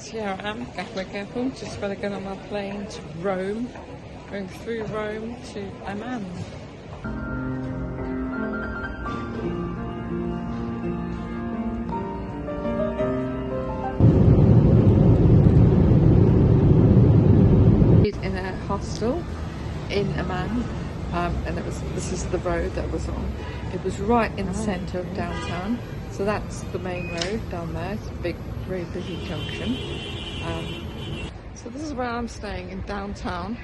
So here I am, careful, just about to get on my plane to Rome, going through Rome to Amman. In a hostel in Amman, and this is the road that was on. It was right in the centre of downtown, so that's the main road down there. It's a big, very busy junction. So this is where I'm staying, in downtown,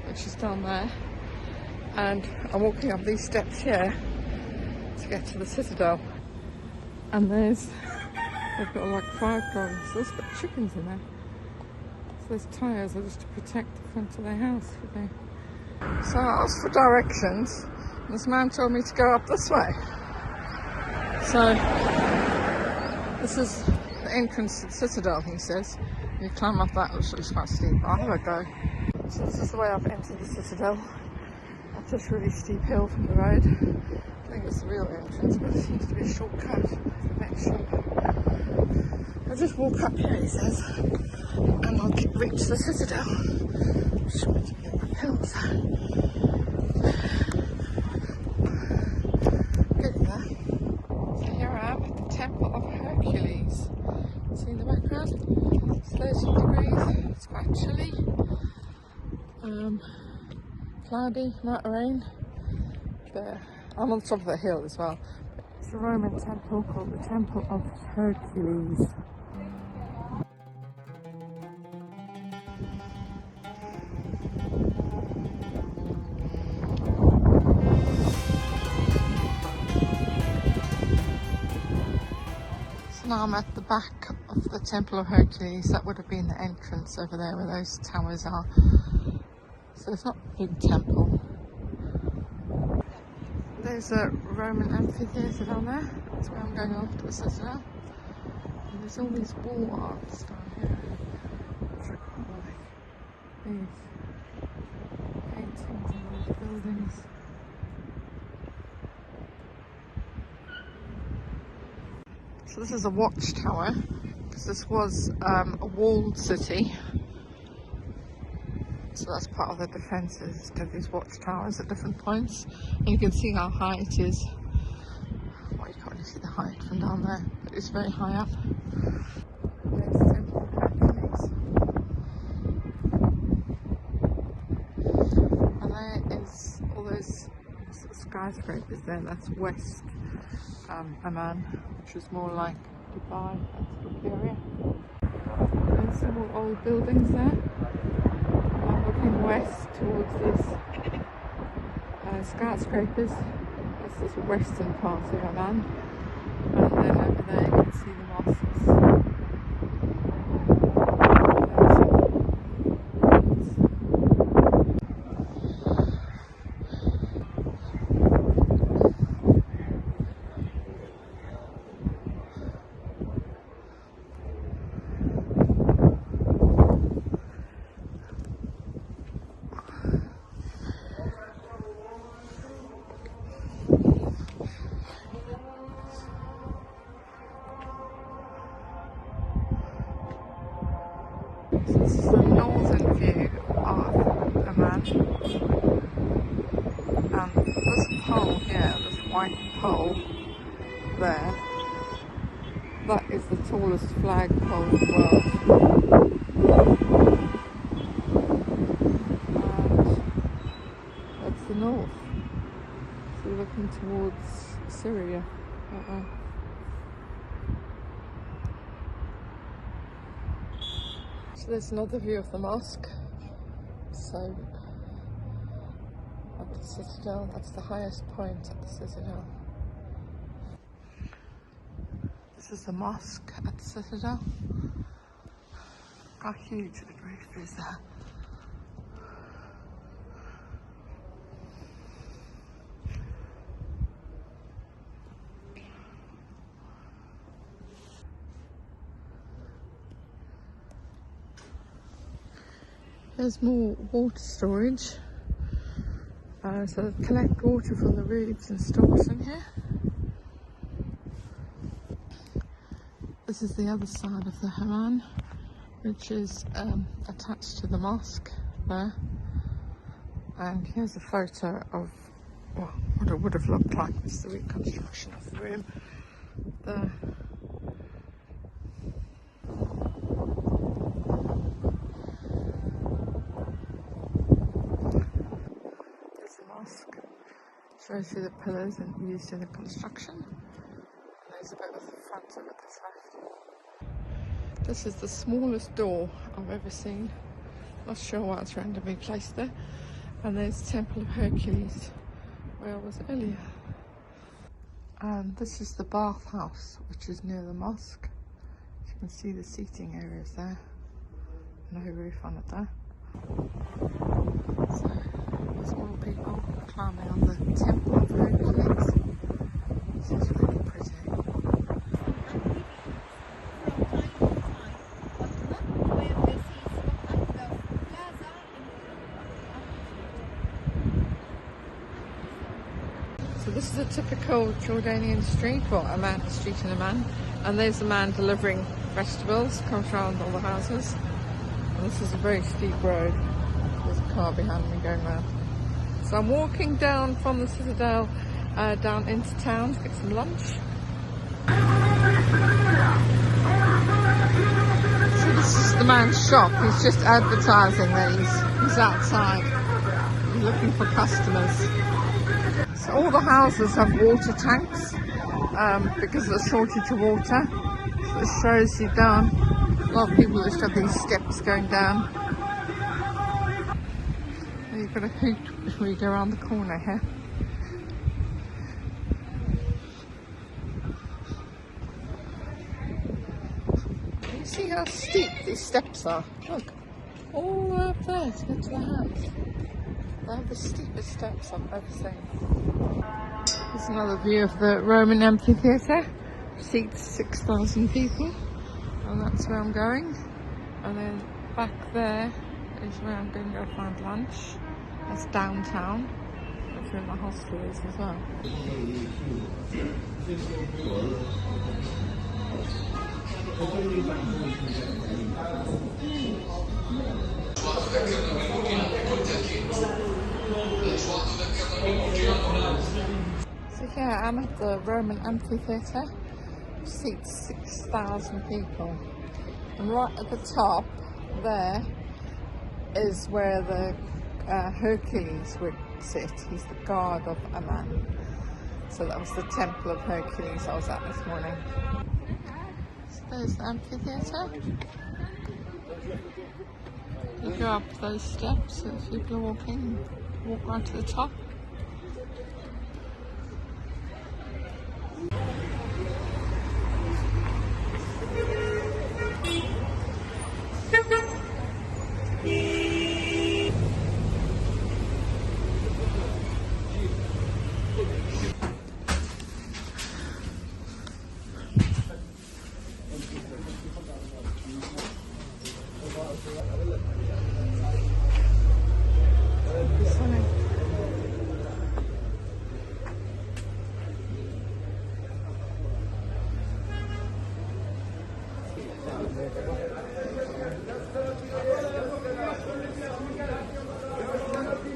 which is down there, and I'm walking up these steps here to get to the Citadel. And they've got like 5 gardens. So it's got chickens in there. So those tyres are just to protect the front of their house. So I asked for directions, and this man told me to go up this way. So this is the entrance to the Citadel, he says. You climb up that, which looks quite steep. I'll have a go. So this is the way I've entered the Citadel. Up this really steep hill from the road. I think it's the real entrance, but it seems to be a shortcut to the next shop. I'll just walk up here, he says, and I'll reach the Citadel. Just want to get the hills. Getting there. So here I am at the Temple of Hercules. See in the background? It's 30 degrees. It's quite chilly. Cloudy, might rain. There. I'm on top of the hill as well. It's a Roman temple called the Temple of Hercules. So now I'm at the back of the Temple of Hercules. That would have been the entrance over there where those towers are. So it's not a big temple. There's a Roman amphitheatre down there. That's where I'm going after the Citadel. And there's all these wall arts down here, which are quite like these paintings and these buildings. So this is a watchtower, because this was a walled city. So that's part of the defences, to these watchtowers at different points. And you can see how high it is. Well, you can't really see the height from down there, but it's very high up. There's the Temple of Hercules. And there is all those skyscrapers there. That's West Amman, which is more like Dubai, that sort of area. There's some more old buildings there. I'm looking west towards these skyscrapers. That's this western part of Amman. And then over there you can see the mosques. This is the northern view of Amman, and this pole here, this white pole there, that is the tallest flagpole in the world. And that's the north, so we're looking towards Syria. So there's another view of the mosque. So at the Citadel, that's the highest point at the Citadel. This is the mosque at the Citadel. How huge the roof is there. There's more water storage. So they collect water from the roofs and store it in here. This is the other side of the Amman, which is attached to the mosque there. And here's a photo of what it would have looked like. This is the reconstruction of the room there. There's the mosque. Shows you the pillars used in the construction. There's a bit of the front of it that's left. This is the smallest door I've ever seen. Not sure why it's randomly placed there. And there's Temple of Hercules, where I was earlier. And this is the bathhouse, which is near the mosque. You can see the seating areas there. No roof on it there. So there's more people climbing on the Temple of Hercules. This is really pretty. So this is a typical Jordanian street, or Amman street in Amman. And there's a man delivering vegetables, comes around all the houses. And this is a very steep road. There's a car behind me going round. So I'm walking down from the Citadel down into town to get some lunch. So this is the man's shop. He's just advertising that he's outside. He's looking for customers. So all the houses have water tanks because of the shortage of water. So it shows you down. A lot of people just have these steps going down. And you've got a hoop before you go around the corner here. Can you see how steep these steps are? Look, all the way up there to get to the house. They have the steepest steps I've ever seen. Here's another view of the Roman amphitheatre. Seats 6,000 people, and that's where I'm going. And then back there is where I'm going to go find lunch. That's downtown. That's where my hostel is as well. So here I'm at the Roman amphitheatre, seats 6,000 people, and right at the top there is where the Hercules would sit. He's the god of Amman. So that was the Temple of Hercules I was at this morning. So there's the amphitheatre. You go up those steps as people are walking, walk right to the top.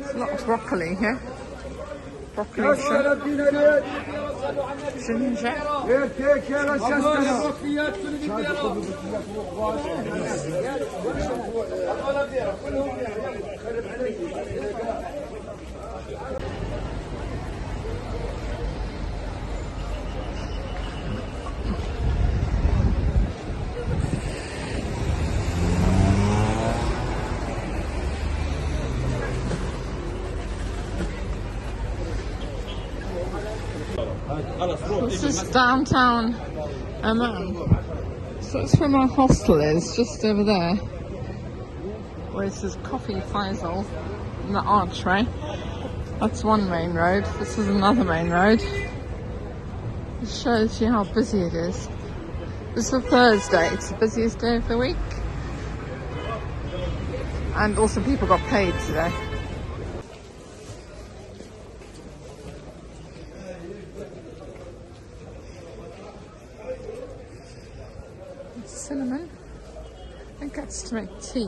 A lot of broccoli here. Broccoli shrimp, ginger. This is downtown Amman. So it's where my hostel is, just over there. Where it says Coffee Faisal in the archway. That's one main road. This is another main road. It shows you how busy it is. This is a Thursday. It's the busiest day of the week. And also people got paid today. Cinnamon and gets to make tea.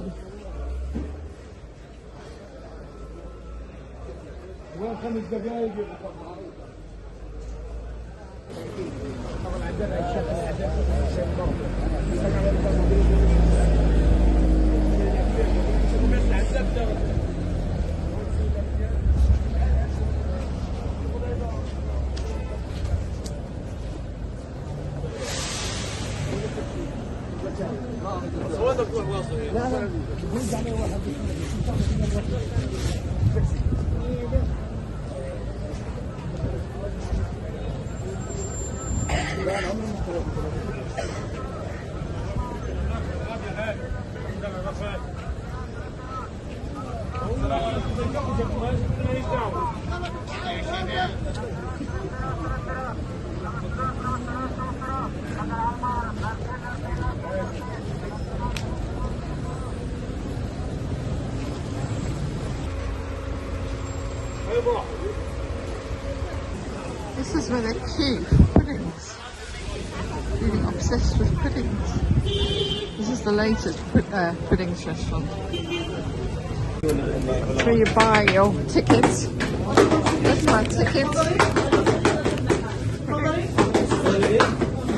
This is where they queue for puddings. Really obsessed with puddings. This is the latest puddings restaurant. So you buy your tickets. That's my ticket.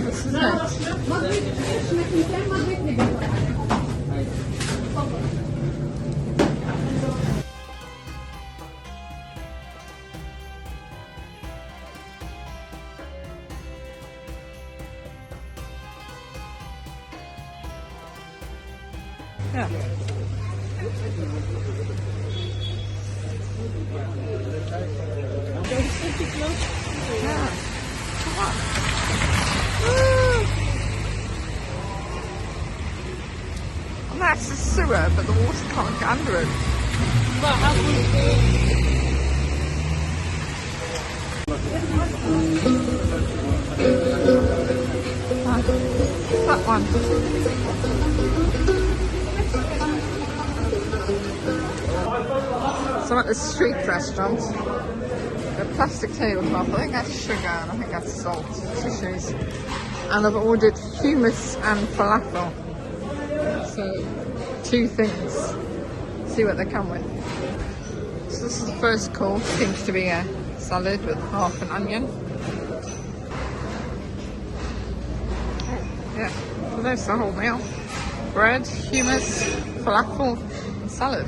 This is it. Yeah. Yeah. Come on. And that's the sewer, but the water can't get under it. That one. So at the street restaurant, a plastic tablecloth, I think that's sugar and I think that's salt, tissues. And I've ordered hummus and falafel. So 2 things. See what they come with. So this is the first course, seems to be a salad with half an onion. Yeah, so there's the whole meal. Bread, hummus, falafel, and salad.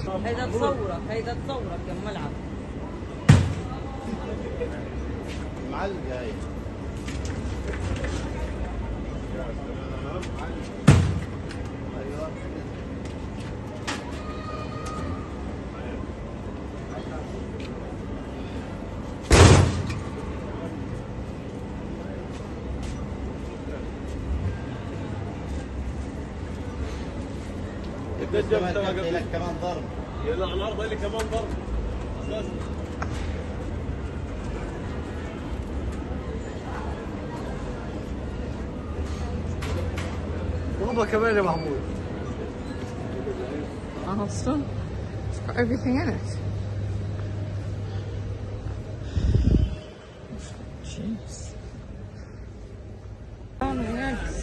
لك كمان ضرب يلا النهارده لي كمان ضرب اساسا ضربه كمان يا محمود. A hostel. It's got everything in it. Jeez. Oh, yes.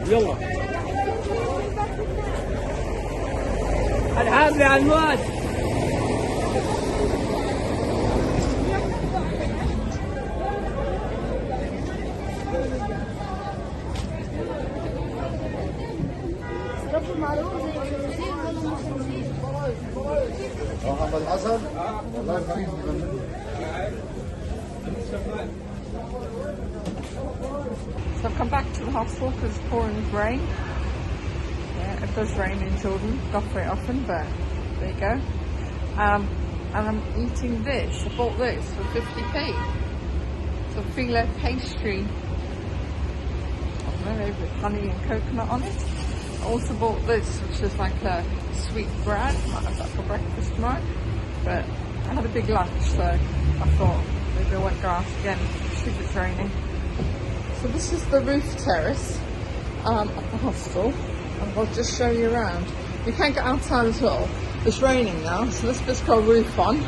يلا الحامل على المواد. العسل الله يخليك. So I've come back to the hostel because it's pouring with rain. Yeah, it does rain in Jordan, not very often, but there you go. And I'm eating this. I bought this for 50p. It's a filet pastry. I don't know, maybe with honey and coconut on it. I also bought this, which is like a sweet bread. Might have that for breakfast tomorrow. But I had a big lunch, so I thought maybe I won't go out again if it's raining. So this is the roof terrace of the hostel, and I'll just show you around. You can't get outside at all. It's raining now, so this bit's got a roof on.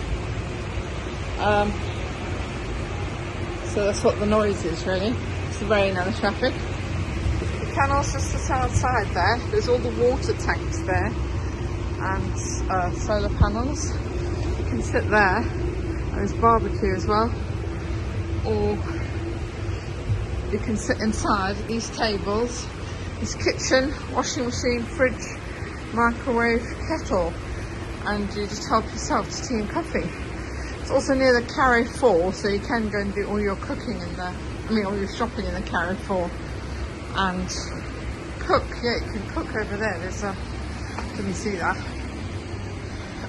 So that's what the noise is really. It's the rain and the traffic. You can also sit outside there. There's all the water tanks there and solar panels. You can sit there. There's barbecue as well. Or you can sit inside these tables. There's kitchen, washing machine, fridge, microwave, kettle, and you just help yourself to tea and coffee. It's also near the Carré 4, so you can go and do all your cooking in there. I mean, all your shopping in the Carré 4 and cook. Yeah, you can cook over there. There's a, can you see that?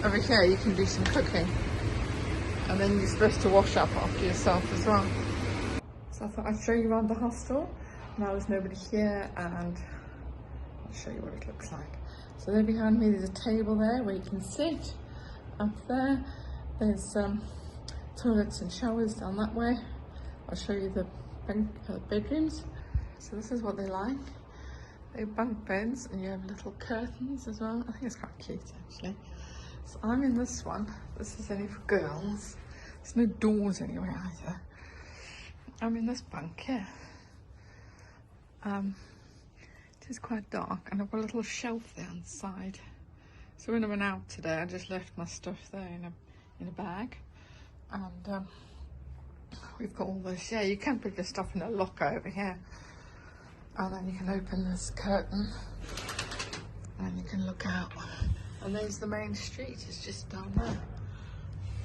Over here you can do some cooking, and then you're supposed to wash up after yourself as well. So I thought I'd show you around the hostel. Now there's nobody here, and I'll show you what it looks like. So there behind me there's a table there where you can sit. Up there, there's toilets and showers down that way. I'll show you the bedrooms. So this is what they're like. They're bunk beds, and you have little curtains as well. I think it's quite cute actually. So I'm in this one. This is only for girls. There's no doors anywhere either. I'm in this bunk here. It is quite dark, and I've got a little shelf there on the side. So when I went out today, I just left my stuff there in a bag, and we've got all this. Yeah, you can put your stuff in a locker over here, and then you can open this curtain, and you can look out. And there's the main street. It's just down there,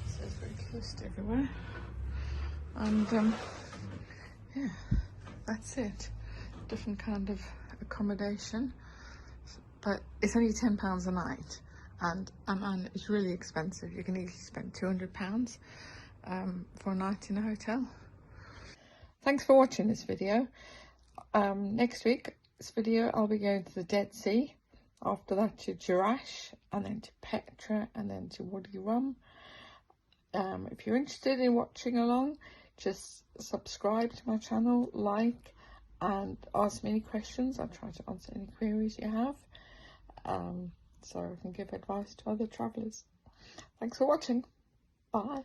so it's very close to everywhere. And yeah, that's it. Different kind of accommodation, but it's only £10 a night, and Amman is really expensive. You can easily spend £200 for a night in a hotel. Thanks for watching this video. Next week's video I'll be going to the Dead Sea, after that to Jerash, and then to Petra, and then to Wadi Rum. If you're interested in watching along, just subscribe to my channel, like, and ask me any questions. I'll try to answer any queries you have, so I can give advice to other travellers. Thanks for watching. Bye.